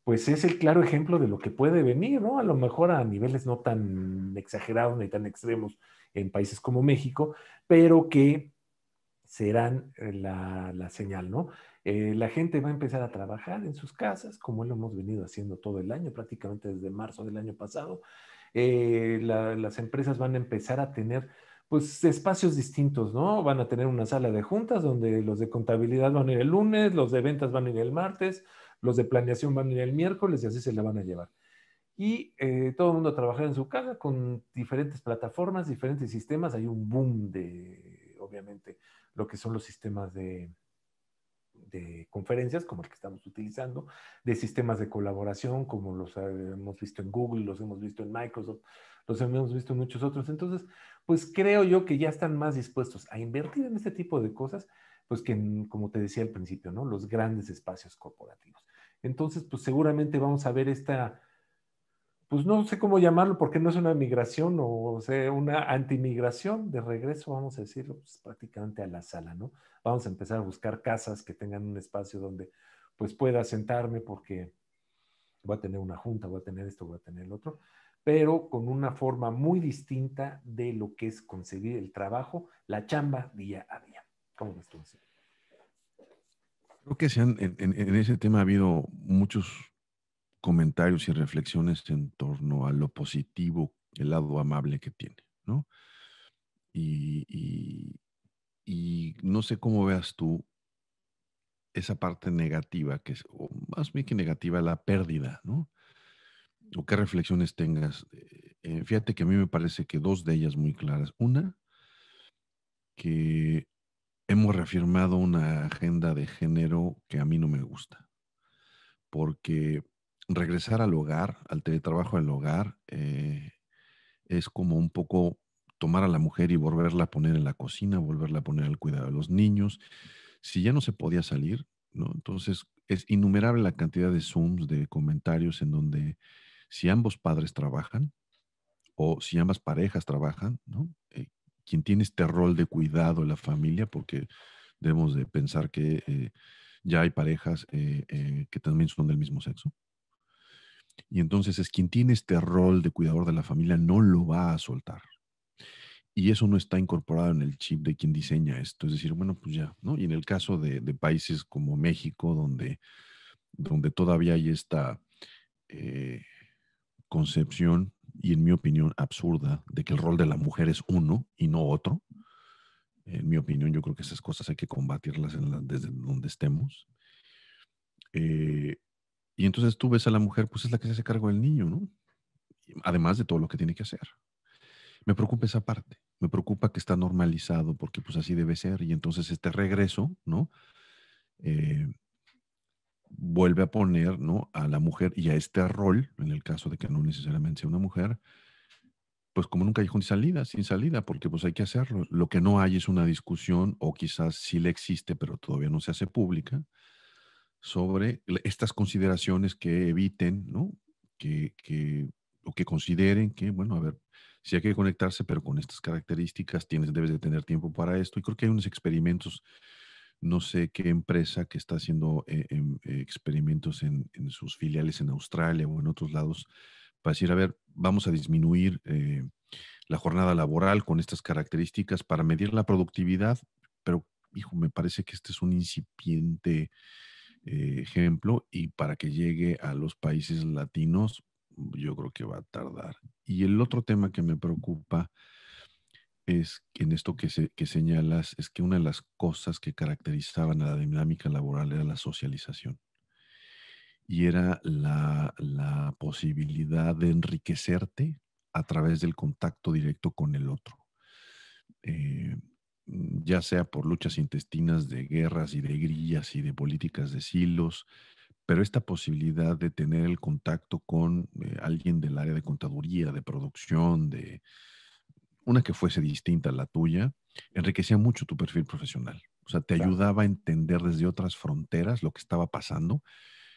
pues es el claro ejemplo de lo que puede venir, ¿no? A lo mejor a niveles no tan exagerados ni tan extremos en países como México, pero que serán la señal, ¿no? La gente va a empezar a trabajar en sus casas, como lo hemos venido haciendo todo el año, prácticamente desde marzo del año pasado. Las empresas van a empezar a tener, pues, espacios distintos, ¿no? Van a tener una sala de juntas donde los de contabilidad van a ir el lunes, los de ventas van a ir el martes, los de planeación van a ir el miércoles y así se la van a llevar. Y todo el mundo a trabajar en su casa con diferentes plataformas, diferentes sistemas. Hay un boom de, obviamente, lo que son los sistemas de conferencias, como el que estamos utilizando, de sistemas de colaboración, como los hemos visto en Google, los hemos visto en Microsoft, los hemos visto en muchos otros. Entonces, pues creo yo que ya están más dispuestos a invertir en este tipo de cosas, pues que, como te decía al principio, ¿no? Los grandes espacios corporativos. Entonces, pues seguramente vamos a ver esta, pues no sé cómo llamarlo, porque no es una migración o sea, una antimigración de regreso, vamos a decirlo, pues, prácticamente a la sala, ¿no? Vamos a empezar a buscar casas que tengan un espacio donde pues pueda sentarme porque voy a tener una junta, voy a tener esto, voy a tener el otro, pero con una forma muy distinta de lo que es conseguir el trabajo, la chamba día a día. ¿Cómo ves tú? Creo que en ese tema ha habido muchos comentarios y reflexiones en torno a lo positivo, el lado amable que tiene, ¿no? Y, y- y no sé cómo veas tú esa parte negativa, que es, o más bien que negativa, la pérdida, ¿no? O qué reflexiones tengas. Fíjate que a mí me parece que dos de ellas muy claras. Una, que hemos reafirmado una agenda de género que a mí no me gusta, porque regresar al hogar, al teletrabajo al hogar, es como un poco tomar a la mujer y volverla a poner en la cocina, volverla a poner al cuidado de los niños. Si ya no se podía salir, ¿no? Entonces es innumerable la cantidad de Zooms, de comentarios en donde si ambos padres trabajan o si ambas parejas trabajan, ¿no? Quien tiene este rol de cuidado de la familia, porque debemos de pensar que ya hay parejas que también son del mismo sexo. Y entonces es quien tiene este rol de cuidador de la familia no lo va a soltar. Y eso no está incorporado en el chip de quien diseña esto. Es decir, bueno, pues ya, ¿no? Y en el caso de países como México, donde todavía hay esta eh, concepción, y en mi opinión absurda, de que el rol de la mujer es uno y no otro. En mi opinión, yo creo que esas cosas hay que combatirlas desde donde estemos. Eh, y entonces tú ves a la mujer, pues es la que se hace cargo del niño, ¿no? Además de todo lo que tiene que hacer. Me preocupa esa parte, me preocupa que está normalizado porque pues así debe ser y entonces este regreso, ¿no? Eh, vuelve a poner, ¿no? A la mujer y a este rol, en el caso de que no necesariamente sea una mujer, pues como en un callejón sin salida, porque pues hay que hacerlo. Lo que no hay es una discusión, o quizás sí la existe, pero todavía no se hace pública, sobre estas consideraciones que eviten, ¿no? O que consideren que, bueno, a ver, sí hay que conectarse, pero con estas características debes de tener tiempo para esto. Y creo que hay unos experimentos, no sé qué empresa que está haciendo experimentos en sus filiales en Australia o en otros lados, para decir, a ver, vamos a disminuir la jornada laboral con estas características para medir la productividad, pero, hijo, me parece que este es un incipiente ejemplo, y para que llegue a los países latinos, yo creo que va a tardar. Y el otro tema que me preocupa es que en esto que señalas, es que una de las cosas que caracterizaban a la dinámica laboral era la socialización y era la posibilidad de enriquecerte a través del contacto directo con el otro. Eh, ya sea por luchas intestinas de guerras y de grillas y de políticas de silos, pero esta posibilidad de tener el contacto con alguien del área de contaduría, de producción, de una que fuese distinta a la tuya, enriquecía mucho tu perfil profesional. O sea, te Claro. ayudaba a entender desde otras fronteras lo que estaba pasando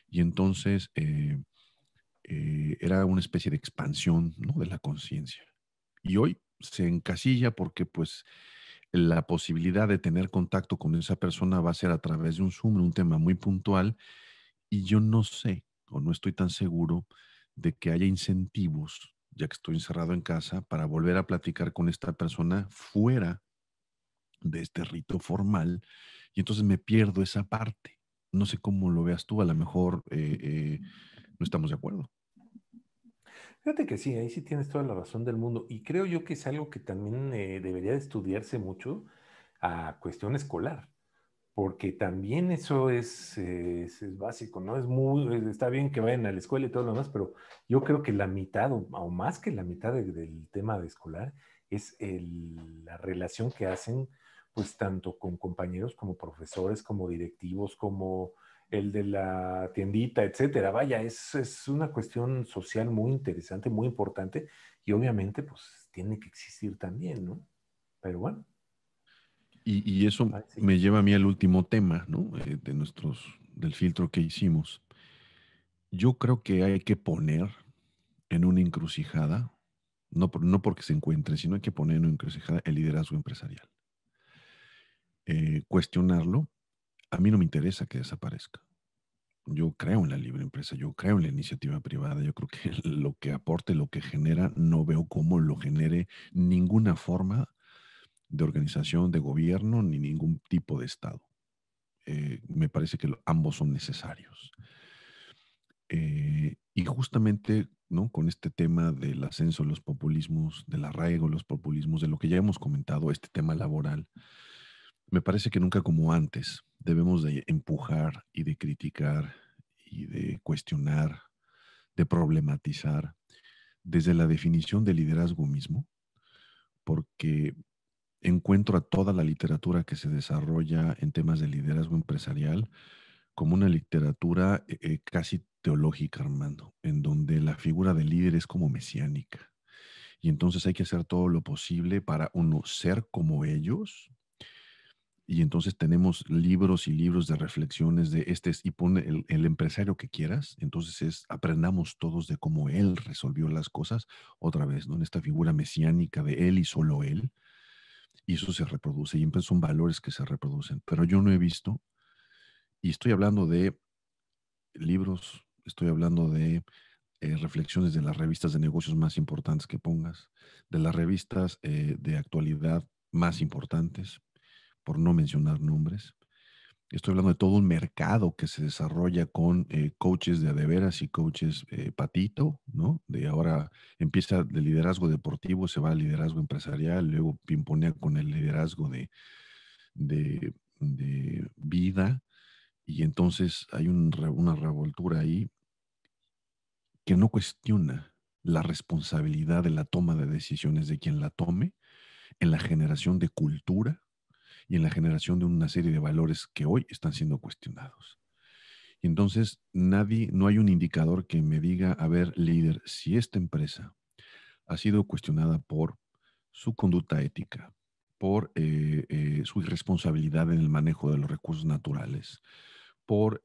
y entonces era una especie de expansión, ¿no? De la conciencia. Y hoy se encasilla porque pues la posibilidad de tener contacto con esa persona va a ser a través de un Zoom, un tema muy puntual, y yo no sé o no estoy tan seguro de que haya incentivos, ya que estoy encerrado en casa, para volver a platicar con esta persona fuera de este rito formal, y entonces me pierdo esa parte. No sé cómo lo veas tú, a lo mejor no estamos de acuerdo. Fíjate que sí, ahí sí tienes toda la razón del mundo. Y creo yo que es algo que también debería de estudiarse mucho a cuestión escolar, porque también eso es básico, ¿no? Está bien que vayan a la escuela y todo lo demás, pero yo creo que la mitad o más que la mitad del tema de escolar es la relación que hacen, pues tanto con compañeros como profesores, como directivos, como el de la tiendita, etcétera. Vaya, es una cuestión social muy interesante, muy importante y obviamente pues tiene que existir también, ¿no? Pero bueno. Y eso Ay, sí. me lleva a mí al último tema, ¿no? Del filtro que hicimos. Yo creo que hay que poner en una encrucijada, no porque se encuentre, sino hay que poner en una encrucijada el liderazgo empresarial. Cuestionarlo, a mí no me interesa que desaparezca. Yo creo en la libre empresa, yo creo en la iniciativa privada, yo creo que lo que aporte, lo que genera, no veo cómo lo genere ninguna forma de organización, de gobierno, ni ningún tipo de Estado. Me parece que ambos son necesarios. Y justamente, ¿no? Con este tema del ascenso de los populismos, del arraigo de los populismos, de lo que ya hemos comentado, este tema laboral, me parece que nunca como antes debemos de empujar y de criticar y de cuestionar, de problematizar desde la definición del liderazgo mismo, porque encuentro a toda la literatura que se desarrolla en temas de liderazgo empresarial como una literatura casi teológica, Armando, en donde la figura del líder es como mesiánica. Y entonces hay que hacer todo lo posible para uno ser como ellos. Y entonces tenemos libros y libros de reflexiones de y pone el empresario que quieras. Entonces aprendamos todos de cómo él resolvió las cosas, otra vez, ¿no? En esta figura mesiánica de él y solo él. Y eso se reproduce y entonces son valores que se reproducen. Pero yo no he visto, y estoy hablando de libros, estoy hablando de reflexiones de las revistas de negocios más importantes que pongas, de las revistas de actualidad más importantes, por no mencionar nombres. Estoy hablando de todo un mercado que se desarrolla con coaches de adeveras y coaches patito, ¿no? De ahora empieza de liderazgo deportivo, se va al liderazgo empresarial, luego pimponea con el liderazgo de vida, y entonces hay una revoltura ahí que no cuestiona la responsabilidad de la toma de decisiones de quien la tome en la generación de cultura y en la generación de una serie de valores que hoy están siendo cuestionados. Y entonces no hay un indicador que me diga, a ver, líder, si esta empresa ha sido cuestionada por su conducta ética, por su irresponsabilidad en el manejo de los recursos naturales, por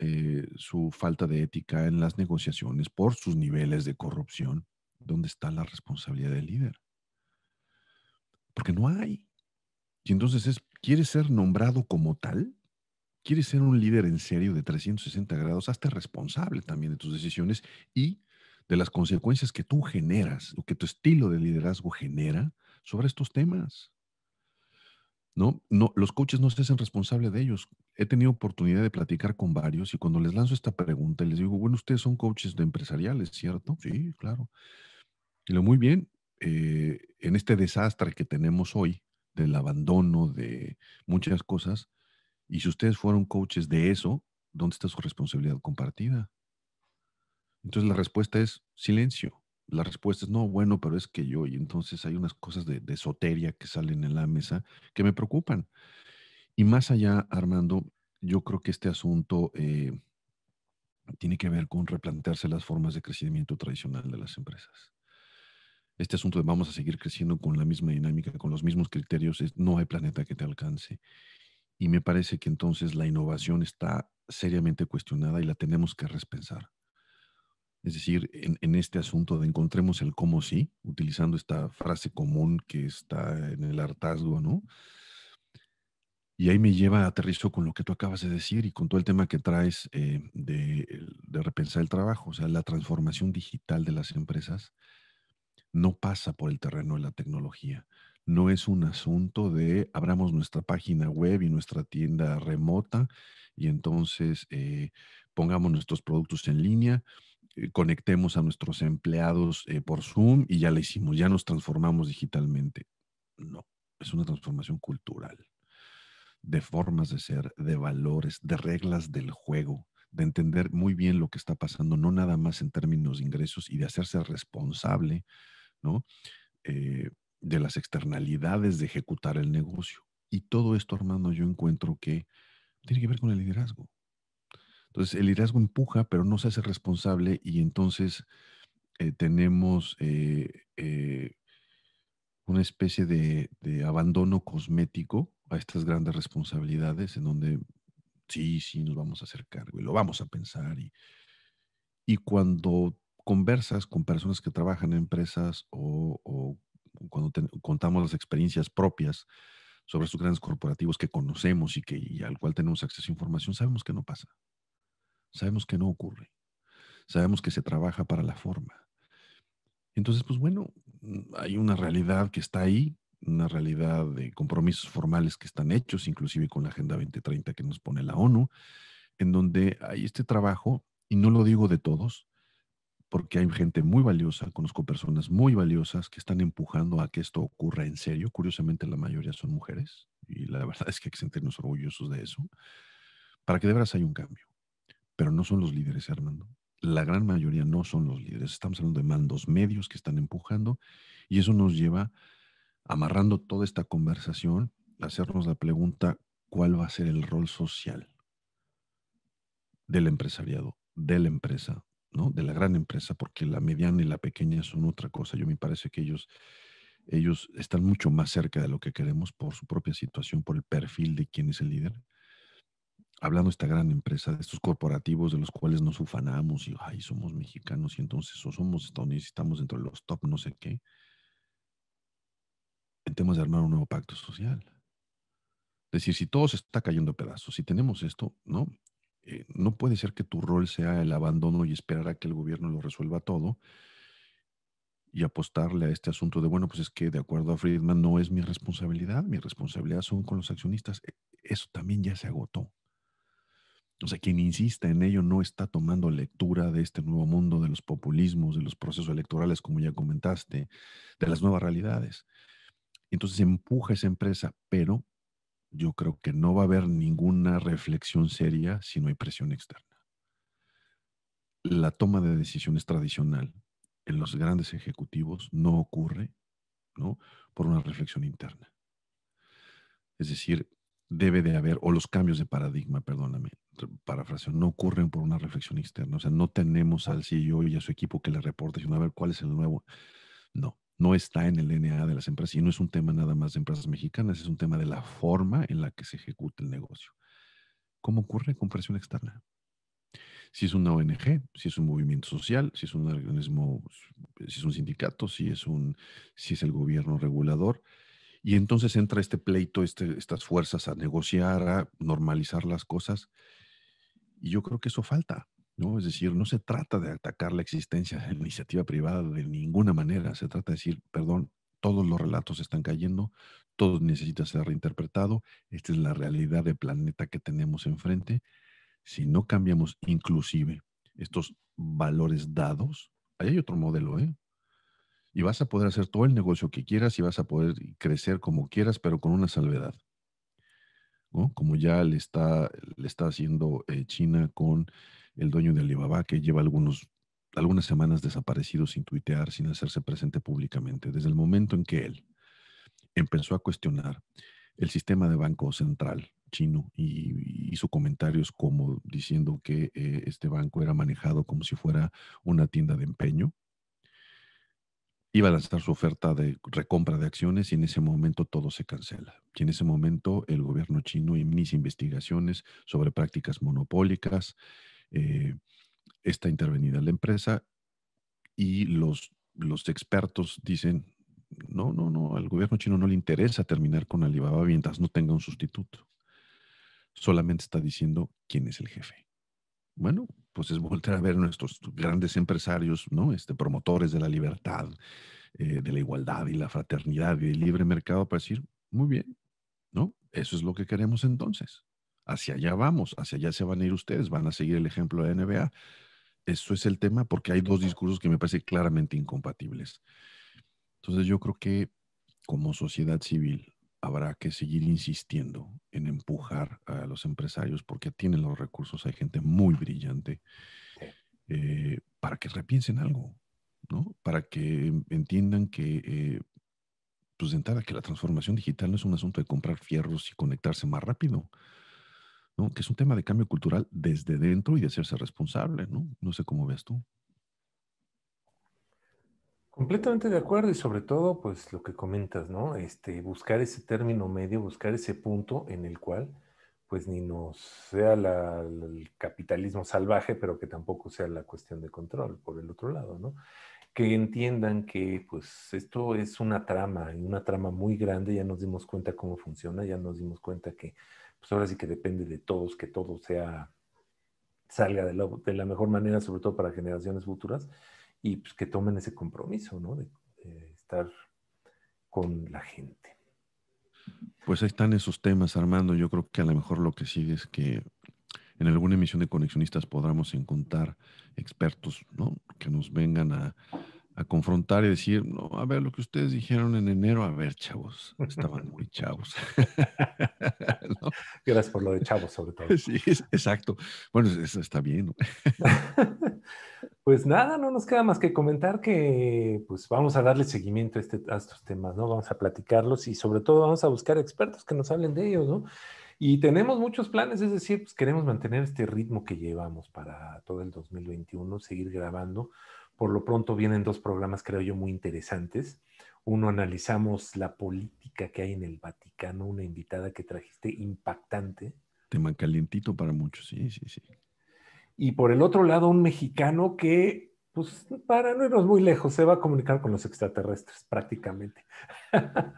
su falta de ética en las negociaciones, por sus niveles de corrupción. ¿Dónde está la responsabilidad del líder? Porque no hay. Y entonces ¿quieres ser nombrado como tal? ¿Quieres ser un líder en serio de 360 grados? Hazte responsable también de tus decisiones y de las consecuencias que tú generas o que tu estilo de liderazgo genera sobre estos temas. ¿No? No, los coaches no se hacen responsable de ellos. He tenido oportunidad de platicar con varios y cuando les lanzo esta pregunta les digo, bueno, ustedes son coaches de empresariales, ¿cierto? Sí, claro. Y lo muy bien, en este desastre que tenemos hoy, del abandono de muchas cosas, y si ustedes fueron coaches de eso, ¿dónde está su responsabilidad compartida? Entonces la respuesta es silencio. La respuesta es no, bueno, pero es que yo, y entonces hay unas cosas de esoteria que salen en la mesa que me preocupan. Y más allá, Armando, yo creo que este asunto tiene que ver con replantearse las formas de crecimiento tradicional de las empresas. Este asunto de vamos a seguir creciendo con la misma dinámica, con los mismos criterios, no hay planeta que te alcance. Y me parece que entonces la innovación está seriamente cuestionada y la tenemos que repensar. Es decir, en este asunto de encontremos el cómo sí, utilizando esta frase común que está en el hartazgo, ¿no? Y ahí me lleva, aterrizo con lo que tú acabas de decir y con todo el tema que traes de repensar el trabajo. O sea, la transformación digital de las empresas no pasa por el terreno de la tecnología. No es un asunto de abramos nuestra página web y nuestra tienda remota y entonces pongamos nuestros productos en línea, conectemos a nuestros empleados por Zoom y ya la hicimos, ya nos transformamos digitalmente. No, es una transformación cultural, de formas de ser, de valores, de reglas del juego, de entender muy bien lo que está pasando, no nada más en términos de ingresos y de hacerse responsable, ¿no? De las externalidades de ejecutar el negocio. Y todo esto, Armando, yo encuentro que tiene que ver con el liderazgo. Entonces, el liderazgo empuja, pero no se hace responsable y entonces tenemos una especie de abandono cosmético, a estas grandes responsabilidades en donde sí, sí, nos vamos a hacer cargo y lo vamos a pensar. Y cuando conversas con personas que trabajan en empresas o cuando contamos las experiencias propias sobre estos grandes corporativos que conocemos y al cual tenemos acceso a información, sabemos que no pasa, sabemos que no ocurre, sabemos que se trabaja para la forma. Entonces, pues bueno, hay una realidad que está ahí, una realidad de compromisos formales que están hechos, inclusive con la Agenda 2030 que nos pone la ONU, en donde hay este trabajo, y no lo digo de todos, porque hay gente muy valiosa, conozco personas muy valiosas que están empujando a que esto ocurra en serio. Curiosamente, la mayoría son mujeres, y la verdad es que hay que sentirnos orgullosos de eso, para que de veras haya un cambio. Pero no son los líderes, Armando. La gran mayoría no son los líderes. Estamos hablando de mandos medios que están empujando, y eso nos lleva, amarrando toda esta conversación, a hacernos la pregunta, ¿cuál va a ser el rol social del empresariado, de la empresa, ¿no? De la gran empresa, porque la mediana y la pequeña son otra cosa. Yo me parece que ellos están mucho más cerca de lo que queremos por su propia situación, por el perfil de quién es el líder. Hablando de esta gran empresa, de estos corporativos de los cuales nos ufanamos y ay, somos mexicanos y entonces o somos estadounidenses, estamos dentro de los top no sé qué, en temas de armar un nuevo pacto social. Es decir, si todo se está cayendo a pedazos, si tenemos esto, ¿no? No puede ser que tu rol sea el abandono y esperar a que el gobierno lo resuelva todo y apostarle a este asunto de, bueno, pues es que de acuerdo a Friedman no es mi responsabilidad son con los accionistas. Eso también ya se agotó. O sea, quien insista en ello no está tomando lectura de este nuevo mundo, de los populismos, de los procesos electorales, como ya comentaste, de las nuevas realidades. Entonces empuja esa empresa, pero yo creo que no va a haber ninguna reflexión seria si no hay presión externa. La toma de decisiones tradicional en los grandes ejecutivos no ocurre, ¿no? Por una reflexión interna. Es decir, debe de haber, o los cambios de paradigma, perdóname, parafraseo, no ocurren por una reflexión externa. O sea, no tenemos al CEO y a su equipo que le reporte, sino a ver cuál es el nuevo. No, no está en el DNA de las empresas y no es un tema nada más de empresas mexicanas, es un tema de la forma en la que se ejecuta el negocio. ¿Cómo ocurre? Con presión externa. Si es una ONG, si es un movimiento social, si es un organismo, si es un sindicato, si es el gobierno regulador. Y entonces entra este pleito, estas fuerzas a negociar, a normalizar las cosas. Y yo creo que eso falta, ¿no? Es decir, no se trata de atacar la existencia de la iniciativa privada de ninguna manera. Se trata de decir, perdón, todos los relatos están cayendo, todo necesita ser reinterpretado. Esta es la realidad del planeta que tenemos enfrente. Si no cambiamos inclusive estos valores dados, ahí hay otro modelo, ¿eh? Y vas a poder hacer todo el negocio que quieras y vas a poder crecer como quieras, pero con una salvedad, ¿no? Como ya le está haciendo China con el dueño de Alibaba, que lleva algunas semanas desaparecido sin tuitear, sin hacerse presente públicamente. Desde el momento en que él empezó a cuestionar el sistema de banco central chino y hizo comentarios como diciendo que este banco era manejado como si fuera una tienda de empeño, iba a lanzar su oferta de recompra de acciones y en ese momento todo se cancela. Y en ese momento el gobierno chino inicia investigaciones sobre prácticas monopólicas, eh, está intervenida la empresa y los expertos dicen, no, no, no, al gobierno chino no le interesa terminar con Alibaba mientras no tenga un sustituto. Solamente está diciendo quién es el jefe. Bueno, pues es volver a ver nuestros grandes empresarios, ¿no? Promotores de la libertad, de la igualdad y la fraternidad y el libre mercado para decir, muy bien, ¿no? Eso es lo que queremos entonces. Hacia allá vamos, hacia allá se van a ir ustedes, van a seguir el ejemplo de la NBA. Eso es el tema porque hay dos discursos que me parecen claramente incompatibles. Entonces yo creo que como sociedad civil habrá que seguir insistiendo en empujar a los empresarios porque tienen los recursos, hay gente muy brillante Sí. para que repiensen algo, ¿no? Para que entiendan que pues de entrada que la transformación digital no es un asunto de comprar fierros y conectarse más rápido, ¿no? Que es un tema de cambio cultural desde dentro y de hacerse responsable, ¿no? No sé cómo ves tú. Completamente de acuerdo y sobre todo, pues lo que comentas, ¿no? Buscar ese término medio, buscar ese punto en el cual, pues ni nos sea el capitalismo salvaje, pero que tampoco sea la cuestión de control por el otro lado, ¿no? Que entiendan que, pues, esto es una trama y una trama muy grande. Ya nos dimos cuenta cómo funciona, ya nos dimos cuenta que, pues, ahora sí que depende de todos, que todo salga de la mejor manera, sobre todo para generaciones futuras, y pues que tomen ese compromiso, ¿no? De estar con la gente. Pues ahí están esos temas, Armando. Yo creo que a lo mejor lo que sigue es que en alguna emisión de Conexionistas podamos encontrar expertos, ¿no? Que nos vengan a confrontar y decir, no, a ver, lo que ustedes dijeron en enero, a ver, chavos, estaban muy chavos. ¿No? Gracias por lo de chavos, sobre todo. Sí, exacto. Bueno, eso está bien, ¿no? Pues nada, no nos queda más que comentar que pues vamos a darle seguimiento a estos temas, ¿no? Vamos a platicarlos y sobre todo vamos a buscar expertos que nos hablen de ellos, ¿no? Y tenemos muchos planes, es decir, pues queremos mantener este ritmo que llevamos para todo el 2021, seguir grabando. Por lo pronto vienen dos programas, creo yo, muy interesantes. Uno, analizamos la política que hay en el Vaticano, una invitada que trajiste impactante. Tema calientito para muchos, sí, sí, sí. Y por el otro lado, un mexicano que, pues, para no irnos muy lejos, se va a comunicar con los extraterrestres prácticamente. No con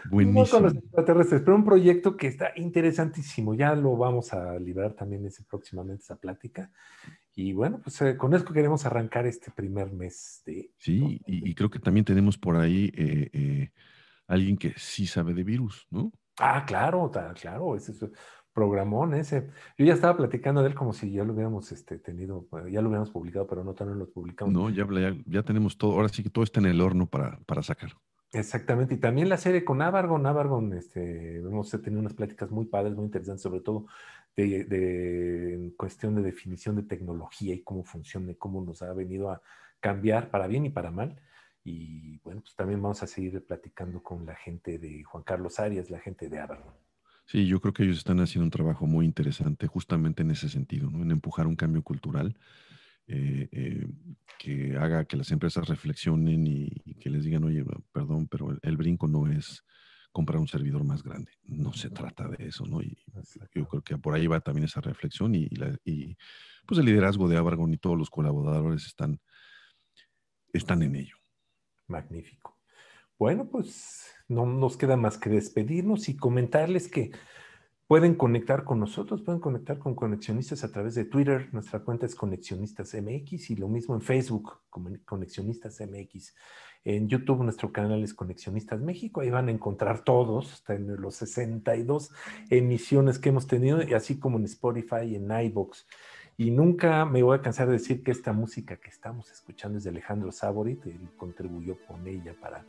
los Buenísimo. extraterrestres, pero un proyecto que está interesantísimo. Ya lo vamos a liberar también ese, próximamente, esa plática. Y bueno, pues con esto queremos arrancar este primer mes de Sí, y 2020. creo que también tenemos por ahí alguien que sí sabe de virus, ¿no? Ah, claro, claro, ese es un programón ese. Yo ya estaba platicando de él como si ya lo hubiéramos tenido, bueno, ya lo hubiéramos publicado, pero no, todavía no lo publicamos. No, ya tenemos todo, ahora sí que todo está en el horno para sacar. Exactamente, y también la serie con Abargon. Hemos tenido unas pláticas muy padres, muy interesantes, sobre todo en cuestión de definición de tecnología y cómo funciona y cómo nos ha venido a cambiar para bien y para mal. Y bueno, pues también vamos a seguir platicando con la gente de Juan Carlos Arias, la gente de Abargon. Sí, yo creo que ellos están haciendo un trabajo muy interesante justamente en ese sentido, ¿no? En empujar un cambio cultural eh, eh, que haga que las empresas reflexionen y que les digan, oye, perdón, pero el brinco no es comprar un servidor más grande. No se trata de eso, ¿no? Y yo Exacto. creo que por ahí va también esa reflexión pues el liderazgo de Abargon y todos los colaboradores están en ello. Magnífico. Bueno, pues no nos queda más que despedirnos y comentarles que pueden conectar con nosotros, pueden conectar con Conexionistas a través de Twitter. Nuestra cuenta es Conexionistas MX y lo mismo en Facebook, como Conexionistas MX. En YouTube nuestro canal es Conexionistas México. Ahí van a encontrar todos, hasta en los 62 emisiones que hemos tenido, y así como en Spotify y en iVoox. Y nunca me voy a cansar de decir que esta música que estamos escuchando es de Alejandro Saborit. Él contribuyó con ella para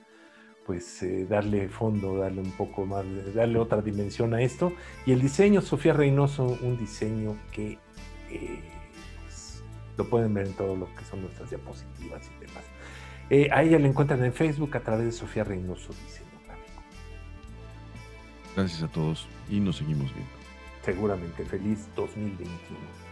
pues darle fondo, darle un poco más, darle otra dimensión a esto. Y el diseño, Sofía Reynoso, un diseño que pues, lo pueden ver en todo lo que son nuestras diapositivas y demás. A ella la encuentran en Facebook a través de Sofía Reynoso Diseño Gráfico. Gracias a todos y nos seguimos viendo. Seguramente feliz 2021.